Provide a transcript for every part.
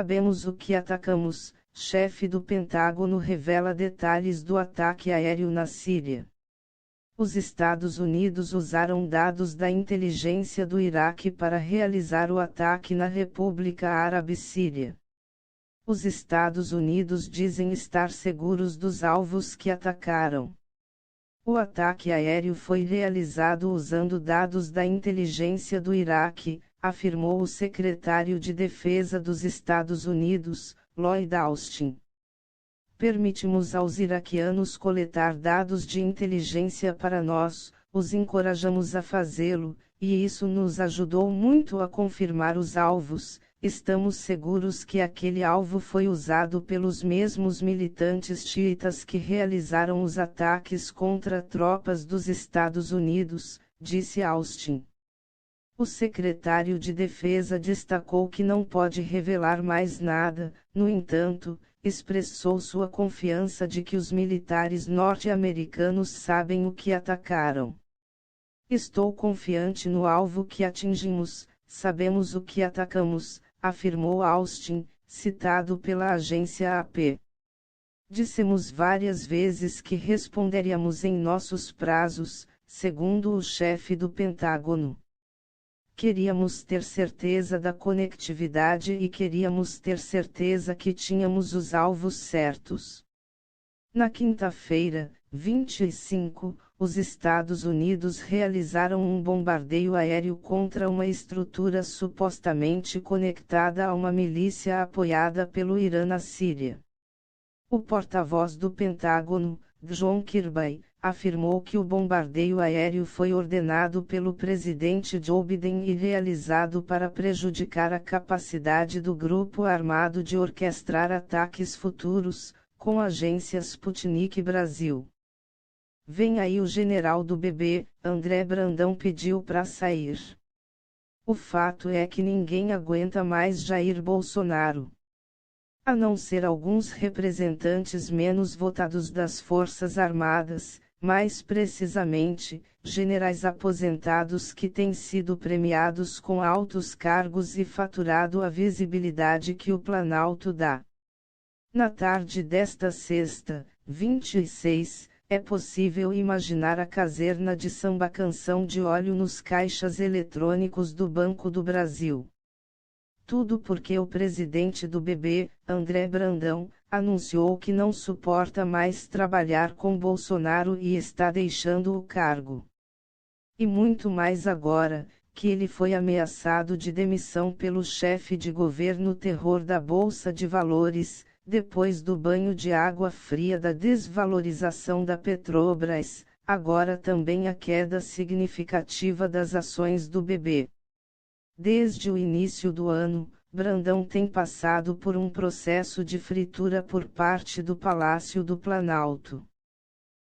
sabemos o que atacamos. Chefe do Pentágono revela detalhes do ataque aéreo na Síria. Os Estados Unidos usaram dados da inteligência do Iraque para realizar o ataque na República Árabe Síria. Os Estados Unidos dizem estar seguros dos alvos que atacaram. O ataque aéreo foi realizado usando dados da inteligência do Iraque, afirmou o secretário de Defesa dos Estados Unidos, Lloyd Austin. Permitimos aos iraquianos coletar dados de inteligência para nós, os encorajamos a fazê-lo, e isso nos ajudou muito a confirmar os alvos. Estamos seguros que aquele alvo foi usado pelos mesmos militantes xiitas que realizaram os ataques contra tropas dos Estados Unidos, disse Austin. O secretário de Defesa destacou que não pode revelar mais nada, no entanto, expressou sua confiança de que os militares norte-americanos sabem o que atacaram. Estou confiante no alvo que atingimos, sabemos o que atacamos, afirmou Austin, citado pela agência AP. Dissemos várias vezes que responderíamos em nossos prazos, segundo o chefe do Pentágono. Queríamos ter certeza da conectividade e queríamos ter certeza que tínhamos os alvos certos. Na quinta-feira, 25, os Estados Unidos realizaram um bombardeio aéreo contra uma estrutura supostamente conectada a uma milícia apoiada pelo Irã na Síria. O porta-voz do Pentágono, John Kirby, afirmou que o bombardeio aéreo foi ordenado pelo presidente Joe Biden e realizado para prejudicar a capacidade do grupo armado de orquestrar ataques futuros, com a agência Sputnik Brasil. Vem aí o general do BB, André Brandão pediu para sair. O fato é que ninguém aguenta mais Jair Bolsonaro. A não ser alguns representantes menos votados das Forças Armadas, mais precisamente, generais aposentados que têm sido premiados com altos cargos e faturado a visibilidade que o Planalto dá. Na tarde desta sexta, 26, é possível imaginar a caserna de Samba Canção de óleo nos caixas eletrônicos do Banco do Brasil. Tudo porque o presidente do BB, André Brandão, anunciou que não suporta mais trabalhar com Bolsonaro e está deixando o cargo. E muito mais agora, que ele foi ameaçado de demissão pelo chefe de governo terror da Bolsa de Valores, depois do banho de água fria da desvalorização da Petrobras, agora também a queda significativa das ações do BB. Desde o início do ano, Brandão tem passado por um processo de fritura por parte do Palácio do Planalto.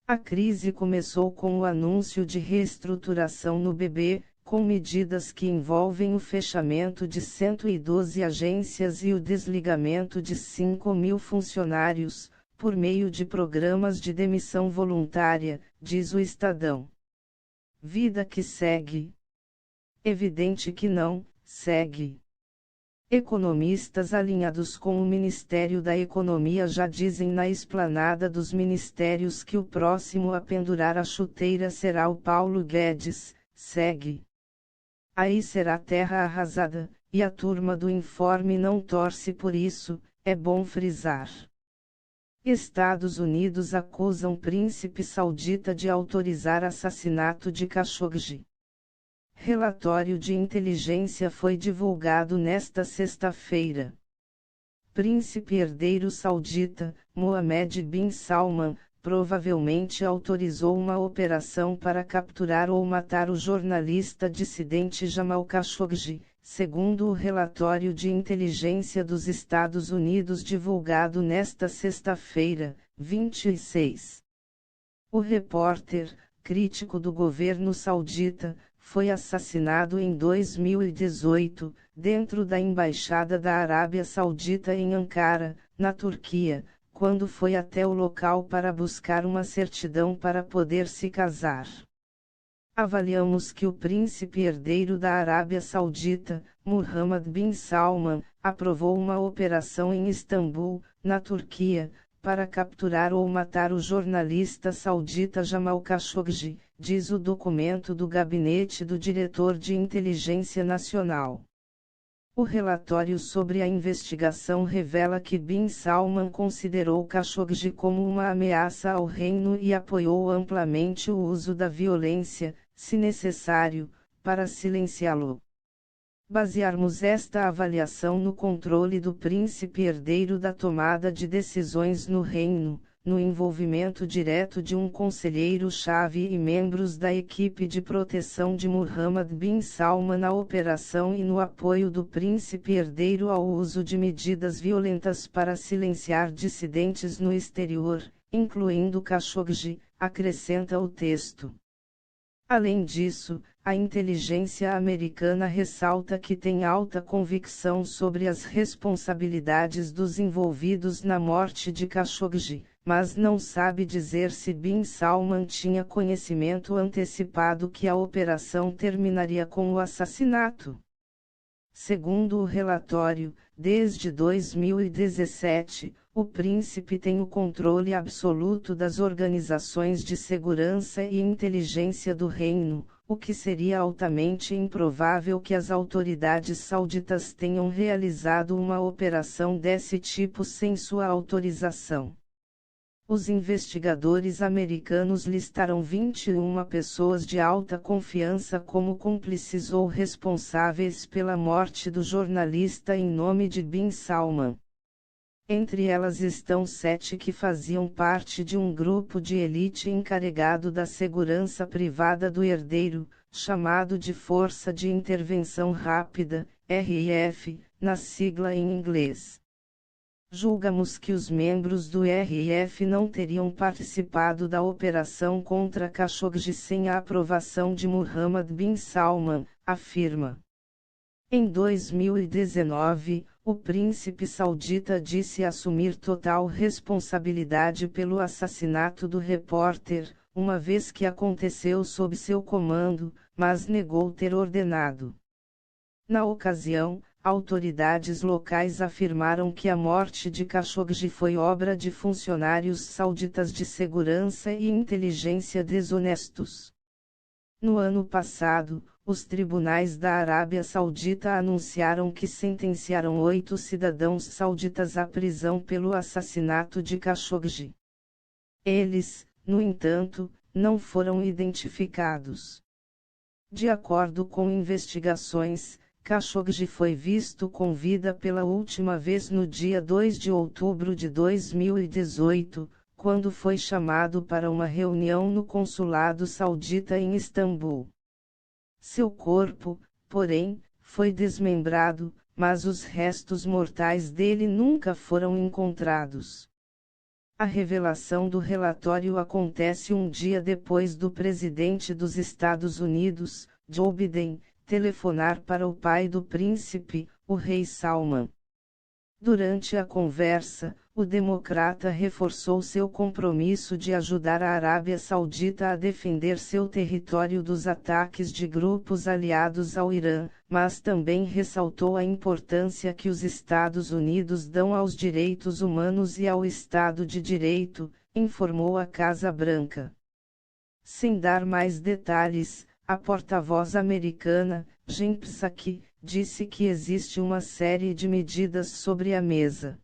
A crise começou com o anúncio de reestruturação no BB, com medidas que envolvem o fechamento de 112 agências e o desligamento de 5.000 funcionários, por meio de programas de demissão voluntária, diz o Estadão. Vida que segue. Evidente que não, segue. Economistas alinhados com o Ministério da Economia já dizem na esplanada dos ministérios que o próximo a pendurar a chuteira será o Paulo Guedes, segue. Aí será terra arrasada, e a turma do informe não torce por isso, é bom frisar. Estados Unidos acusam príncipe saudita de autorizar assassinato de Khashoggi. Relatório de inteligência foi divulgado nesta sexta-feira. Príncipe herdeiro saudita, Mohammed bin Salman, provavelmente autorizou uma operação para capturar ou matar o jornalista dissidente Jamal Khashoggi, segundo o relatório de inteligência dos Estados Unidos divulgado nesta sexta-feira, 26. O repórter, crítico do governo saudita, foi assassinado em 2018, dentro da Embaixada da Arábia Saudita em Ankara, na Turquia, quando foi até o local para buscar uma certidão para poder se casar. Avaliamos que o príncipe herdeiro da Arábia Saudita, Mohammed bin Salman, aprovou uma operação em Istambul, na Turquia, para capturar ou matar o jornalista saudita Jamal Khashoggi, diz o documento do gabinete do diretor de inteligência nacional. O relatório sobre a investigação revela que bin Salman considerou Khashoggi como uma ameaça ao reino e apoiou amplamente o uso da violência, se necessário, para silenciá-lo. Basearmos esta avaliação no controle do príncipe herdeiro da tomada de decisões no reino, no envolvimento direto de um conselheiro-chave e membros da equipe de proteção de Mohammed bin Salman na operação e no apoio do príncipe herdeiro ao uso de medidas violentas para silenciar dissidentes no exterior, incluindo Khashoggi, acrescenta o texto. Além disso, a inteligência americana ressalta que tem alta convicção sobre as responsabilidades dos envolvidos na morte de Khashoggi, mas não sabe dizer se bin Salman tinha conhecimento antecipado que a operação terminaria com o assassinato. Segundo o relatório, desde 2017, o príncipe tem o controle absoluto das organizações de segurança e inteligência do reino, o que seria altamente improvável que as autoridades sauditas tenham realizado uma operação desse tipo sem sua autorização. Os investigadores americanos listaram 21 pessoas de alta confiança como cúmplices ou responsáveis pela morte do jornalista em nome de bin Salman. Entre elas estão 7 que faziam parte de um grupo de elite encarregado da segurança privada do herdeiro, chamado de Força de Intervenção Rápida, RIF, na sigla em inglês. Julgamos que os membros do RIF não teriam participado da operação contra Khashoggi sem a aprovação de Mohammed bin Salman, afirma. Em 2019, o príncipe saudita disse assumir total responsabilidade pelo assassinato do repórter, uma vez que aconteceu sob seu comando, mas negou ter ordenado. Na ocasião, autoridades locais afirmaram que a morte de Khashoggi foi obra de funcionários sauditas de segurança e inteligência desonestos. No ano passado, os tribunais da Arábia Saudita anunciaram que sentenciaram 8 cidadãos sauditas à prisão pelo assassinato de Khashoggi. Eles, no entanto, não foram identificados. De acordo com investigações, Khashoggi foi visto com vida pela última vez no dia 2 de outubro de 2018, quando foi chamado para uma reunião no consulado saudita em Istambul. Seu corpo, porém, foi desmembrado, mas os restos mortais dele nunca foram encontrados. A revelação do relatório acontece um dia depois do presidente dos Estados Unidos, Joe Biden, telefonar para o pai do príncipe, o rei Salman. Durante a conversa, o democrata reforçou seu compromisso de ajudar a Arábia Saudita a defender seu território dos ataques de grupos aliados ao Irã, mas também ressaltou a importância que os Estados Unidos dão aos direitos humanos e ao Estado de Direito, informou a Casa Branca. Sem dar mais detalhes, a porta-voz americana, Jen Psaki, disse que existe uma série de medidas sobre a mesa.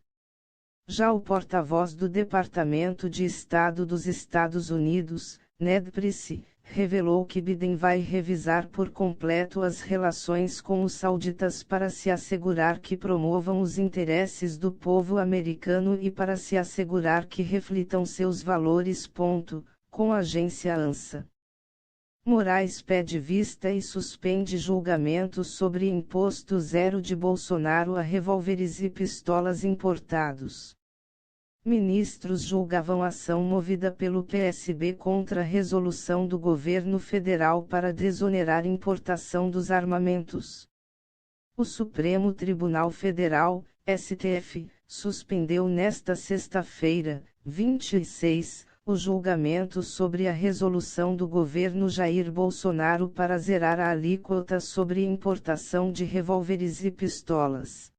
Já o porta-voz do Departamento de Estado dos Estados Unidos, Ned Price, revelou que Biden vai revisar por completo as relações com os sauditas para se assegurar que promovam os interesses do povo americano e para se assegurar que reflitam seus valores. Com a agência ANSA. Moraes pede vista e suspende julgamento sobre imposto zero de Bolsonaro a revólveres e pistolas importados. Ministros julgavam ação movida pelo PSB contra a resolução do governo federal para desonerar importação dos armamentos. O Supremo Tribunal Federal, STF, suspendeu nesta sexta-feira, 26, o julgamento sobre a resolução do governo Jair Bolsonaro para zerar a alíquota sobre importação de revólveres e pistolas.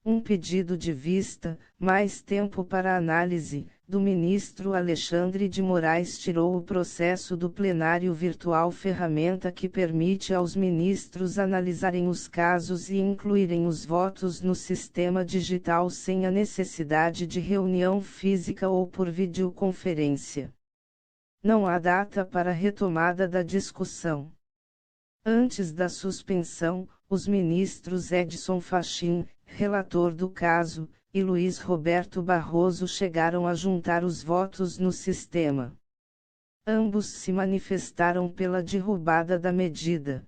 Um pedido de vista, mais tempo para análise, do ministro Alexandre de Moraes tirou o processo do plenário virtual, ferramenta que permite aos ministros analisarem os casos e incluírem os votos no sistema digital sem a necessidade de reunião física ou por videoconferência. Não há data para retomada da discussão. Antes da suspensão, os ministros Edson Fachin, relator do caso, e Luiz Roberto Barroso chegaram a juntar os votos no sistema. Ambos se manifestaram pela derrubada da medida.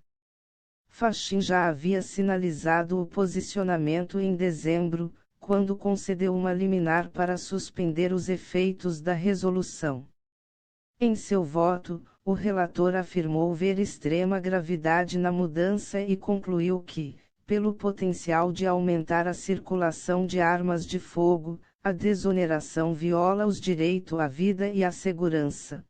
Fachin já havia sinalizado o posicionamento em dezembro, quando concedeu uma liminar para suspender os efeitos da resolução. Em seu voto, o relator afirmou ver extrema gravidade na mudança e concluiu que, pelo potencial de aumentar a circulação de armas de fogo, a desoneração viola os direitos à vida e à segurança.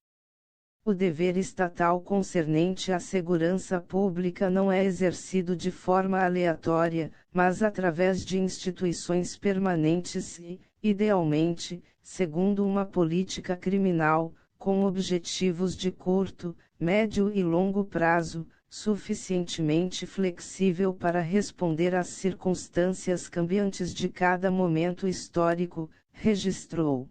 O dever estatal concernente à segurança pública não é exercido de forma aleatória, mas através de instituições permanentes e, idealmente, segundo uma política criminal, com objetivos de curto, médio e longo prazo, suficientemente flexível para responder às circunstâncias cambiantes de cada momento histórico, registrou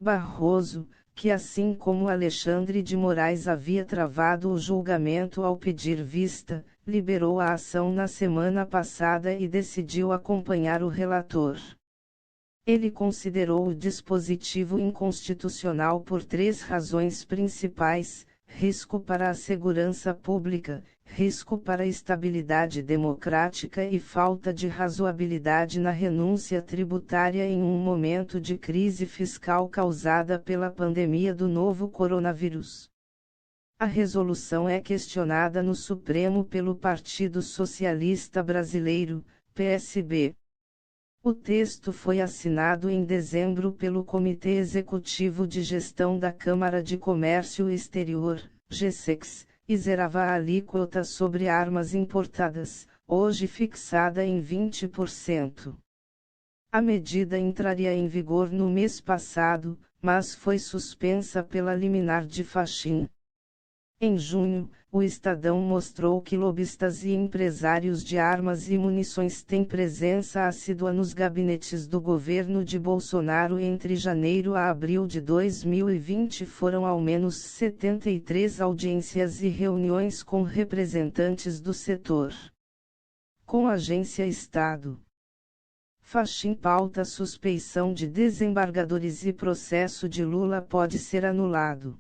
Barroso, que assim como Alexandre de Moraes havia travado o julgamento ao pedir vista, liberou a ação na semana passada e decidiu acompanhar o relator. Ele considerou o dispositivo inconstitucional por 3 razões principais: risco para a segurança pública, risco para a estabilidade democrática e falta de razoabilidade na renúncia tributária em um momento de crise fiscal causada pela pandemia do novo coronavírus. A resolução é questionada no Supremo pelo Partido Socialista Brasileiro, PSB. O texto foi assinado em dezembro pelo Comitê Executivo de Gestão da Câmara de Comércio Exterior, GCEX, e zerava a alíquota sobre armas importadas, hoje fixada em 20%. A medida entraria em vigor no mês passado, mas foi suspensa pela liminar de Fachin. Em junho, o Estadão mostrou que lobistas e empresários de armas e munições têm presença assídua nos gabinetes do governo de Bolsonaro. Entre janeiro a abril de 2020 foram ao menos 73 audiências e reuniões com representantes do setor. Com a Agência Estado. Fachin pauta suspeição de desembargadores e processo de Lula pode ser anulado.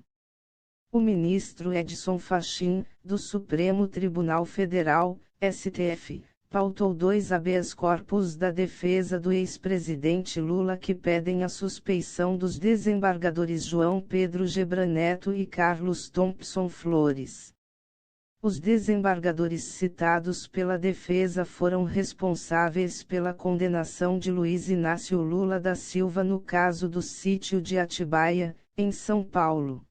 O ministro Edson Fachin, do Supremo Tribunal Federal, STF, pautou 2 habeas corpus da defesa do ex-presidente Lula que pedem a suspeição dos desembargadores João Pedro Gebran Neto e Carlos Thompson Flores. Os desembargadores citados pela defesa foram responsáveis pela condenação de Luiz Inácio Lula da Silva no caso do sítio de Atibaia, em São Paulo.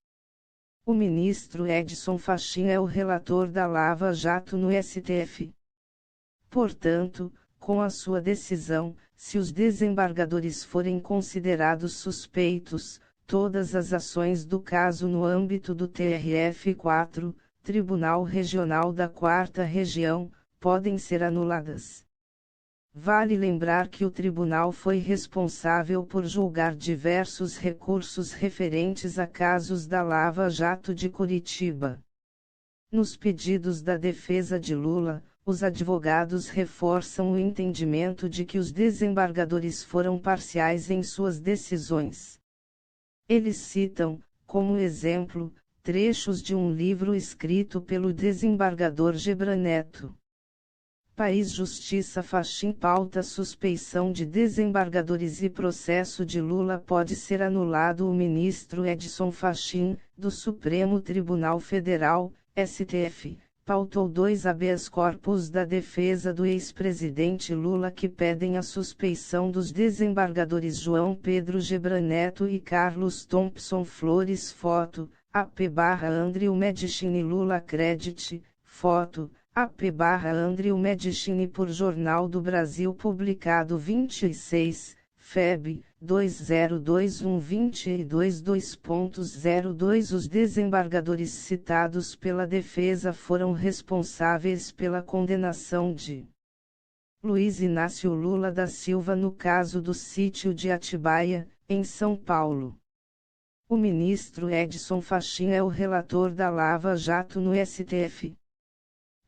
O ministro Edson Fachin é o relator da Lava Jato no STF. Portanto, com a sua decisão, se os desembargadores forem considerados suspeitos, todas as ações do caso no âmbito do TRF4, Tribunal Regional da 4ª Região, podem ser anuladas. Vale lembrar que o tribunal foi responsável por julgar diversos recursos referentes a casos da Lava Jato de Curitiba. Nos pedidos da defesa de Lula, os advogados reforçam o entendimento de que os desembargadores foram parciais em suas decisões. Eles citam, como exemplo, trechos de um livro escrito pelo desembargador Gebran Neto. País Justiça Fachin pauta suspeição de desembargadores e processo de Lula pode ser anulado. O ministro Edson Fachin, do Supremo Tribunal Federal, STF, pautou 2 habeas corpus da defesa do ex-presidente Lula que pedem a suspeição dos desembargadores João Pedro Gebran Neto e Carlos Thompson Flores. Foto, AP/Andrew Medicini Lula Credit, foto, AP/Andrew Medicini por Jornal do Brasil publicado 26, Feb. 2021-22 2.02 Os desembargadores citados pela defesa foram responsáveis pela condenação de Luiz Inácio Lula da Silva no caso do sítio de Atibaia, em São Paulo. O ministro Edson Fachin é o relator da Lava Jato no STF.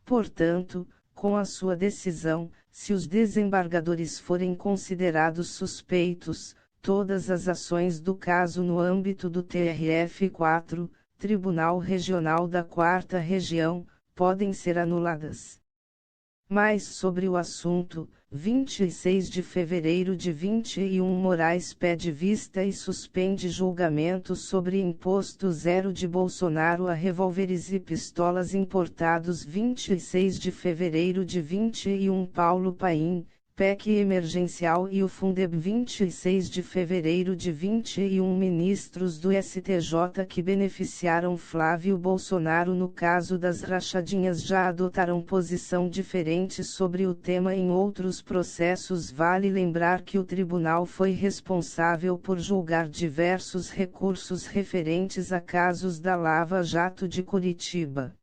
Portanto, com a sua decisão, se os desembargadores forem considerados suspeitos, todas as ações do caso no âmbito do TRF4, Tribunal Regional da 4ª Região, podem ser anuladas. Mais sobre o assunto, 26 de fevereiro de 21 Moraes pede vista e suspende julgamento sobre imposto zero de Bolsonaro a revólveres e pistolas importados. 26 de fevereiro de 21 Paulo Paim, PEC emergencial e o Fundeb. 26 de fevereiro de 21 Ministros do STJ que beneficiaram Flávio Bolsonaro no caso das rachadinhas já adotaram posição diferente sobre o tema em outros processos. Vale lembrar que o tribunal foi responsável por julgar diversos recursos referentes a casos da Lava Jato de Curitiba.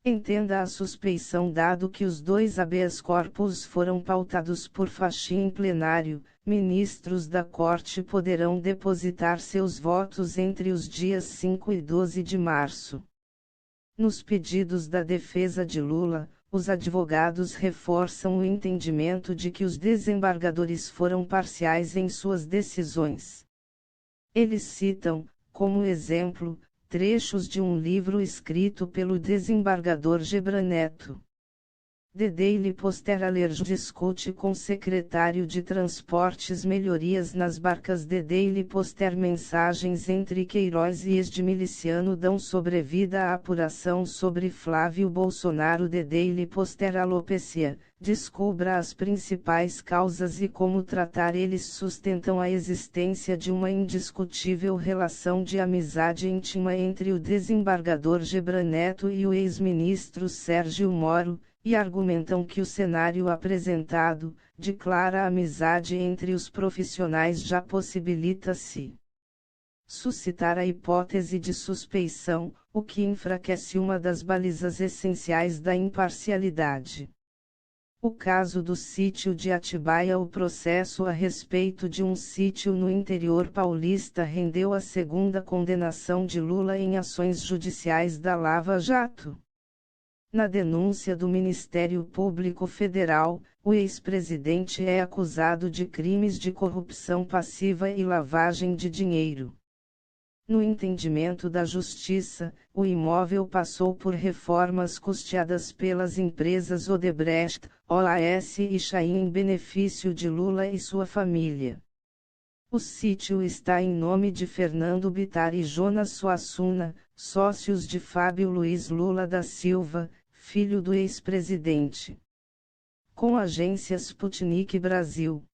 Entenda a suspeição dado que os 2 habeas corpus foram pautados por Fachin em plenário, ministros da Corte poderão depositar seus votos entre os dias 5 e 12 de março. Nos pedidos da defesa de Lula, os advogados reforçam o entendimento de que os desembargadores foram parciais em suas decisões. Eles citam, como exemplo, trechos de um livro escrito pelo desembargador Gebran Neto. The Daily Poster Alert discute com secretário de Transportes melhorias nas barcas. The Daily Poster mensagens entre Queiroz e ex-miliciano dão sobrevida à apuração sobre Flávio Bolsonaro. The Daily Poster alopecia, descubra as principais causas e como tratar. Eles sustentam a existência de uma indiscutível relação de amizade íntima entre o desembargador Gebran Neto e o ex-ministro Sérgio Moro, e argumentam que o cenário apresentado, declara a amizade entre os profissionais já possibilita-se suscitar a hipótese de suspeição, o que enfraquece uma das balizas essenciais da imparcialidade. O caso do sítio de Atibaia. O processo a respeito de um sítio no interior paulista rendeu a 2ª condenação de Lula em ações judiciais da Lava Jato. Na denúncia do Ministério Público Federal, o ex-presidente é acusado de crimes de corrupção passiva e lavagem de dinheiro. No entendimento da Justiça, o imóvel passou por reformas custeadas pelas empresas Odebrecht, OAS e Chain em benefício de Lula e sua família. O sítio está em nome de Fernando Bittar e Jonas Suassuna, sócios de Fábio Luiz Lula da Silva, filho do ex-presidente. Com agência Sputnik Brasil.